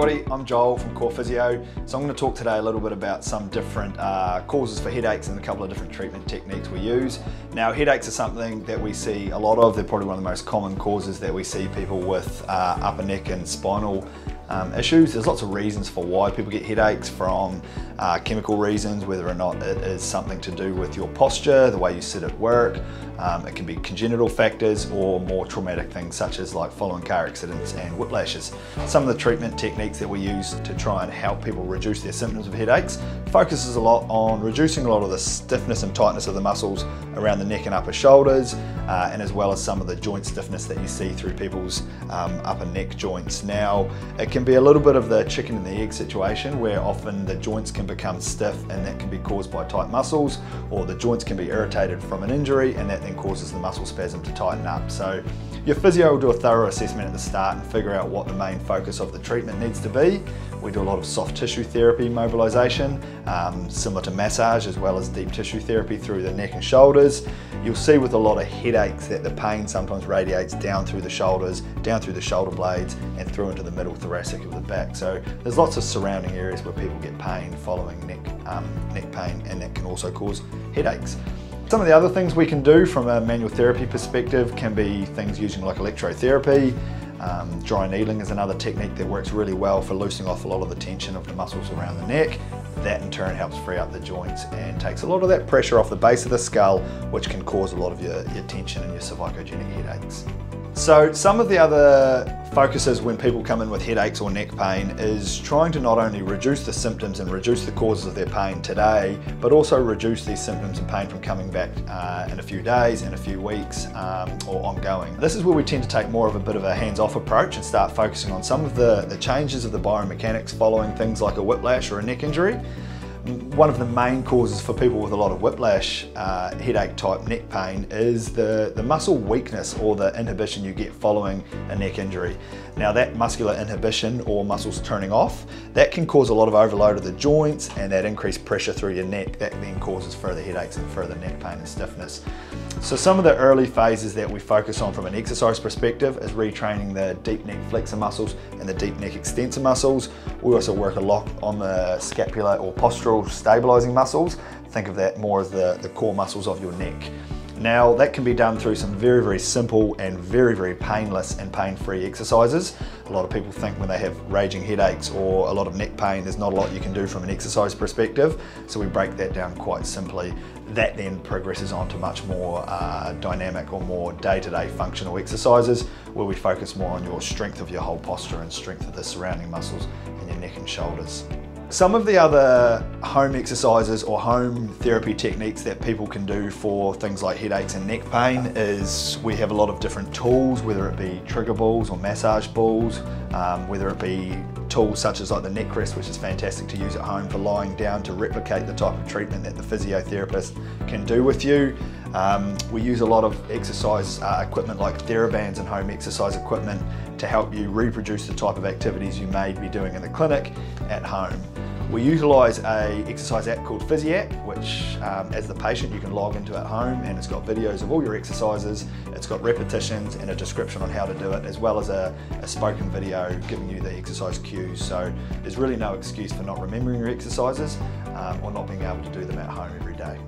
everybody, I'm Joel from Core Physio. So I'm going to talk today a little bit about some different causes for headaches and a couple of different treatment techniques we use. Now, headaches are something that we see a lot of. They're probably one of the most common causes that we see people with upper neck and spinal issues. There's lots of reasons for why people get headaches, from chemical reasons, whether or not it is something to do with your posture, the way you sit at work. It can be congenital factors or more traumatic things such as like following car accidents and whiplashes. Some of the treatment techniques that we use to try and help people reduce their symptoms of headaches focuses a lot on reducing a lot of the stiffness and tightness of the muscles around the neck and upper shoulders, and as well as some of the joint stiffness that you see through people's upper neck joints. Now, it can be a little bit of the chicken and the egg situation, where often the joints can become stiff and that can be caused by tight muscles, or the joints can be irritated from an injury and that then causes the muscle spasm to tighten up. So your physio will do a thorough assessment at the start and figure out what the main focus of the treatment needs to be. We do a lot of soft tissue therapy mobilization, similar to massage, as well as deep tissue therapy through the neck and shoulders. You'll see with a lot of headaches that the pain sometimes radiates down through the shoulders, down through the shoulder blades, and through into the middle thoracic of the back. So there's lots of surrounding areas where people get pain following neck pain, and that can also cause headaches. Some of the other things we can do from a manual therapy perspective can be things using like electrotherapy. Dry needling is another technique that works really well for loosening off a lot of the tension of the muscles around the neck. That in turn helps free up the joints and takes a lot of that pressure off the base of the skull, which can cause a lot of your tension and your cervicogenic headaches. So some of the other focuses when people come in with headaches or neck pain is trying to not only reduce the symptoms and reduce the causes of their pain today, but also reduce these symptoms and pain from coming back in a few days, in a few weeks, or ongoing. This is where we tend to take more of a bit of a hands-off approach and start focusing on some of the changes of the biomechanics following things like a whiplash or a neck injury. One of the main causes for people with a lot of whiplash, headache type neck pain, is the muscle weakness or the inhibition you get following a neck injury. Now, that muscular inhibition or muscles turning off, that can cause a lot of overload of the joints, and that increased pressure through your neck, that then causes further headaches and further neck pain and stiffness. So some of the early phases that we focus on from an exercise perspective is retraining the deep neck flexor muscles and the deep neck extensor muscles. We also work a lot on the scapular or postural stabilizing muscles. Think of that more as the core muscles of your neck. Now, that can be done through some very, very simple and very, very painless and pain-free exercises. A lot of people think when they have raging headaches or a lot of neck pain, there's not a lot you can do from an exercise perspective. So we break that down quite simply. That then progresses on to much more dynamic or more day-to-day functional exercises, where we focus more on your strength of your whole posture and strength of the surrounding muscles in your neck and shoulders. Some of the other home exercises or home therapy techniques that people can do for things like headaches and neck pain is we have a lot of different tools, whether it be trigger balls or massage balls, whether it be tools such as like the neck rest, which is fantastic to use at home for lying down to replicate the type of treatment that the physiotherapist can do with you. We use a lot of exercise equipment like TheraBands and home exercise equipment to help you reproduce the type of activities you may be doing in the clinic at home. We utilise an exercise app called Physio, which as the patient you can log into at home, and it's got videos of all your exercises, it's got repetitions and a description on how to do it, as well as a spoken video giving you the exercise cues. So there's really no excuse for not remembering your exercises or not being able to do them at home every day.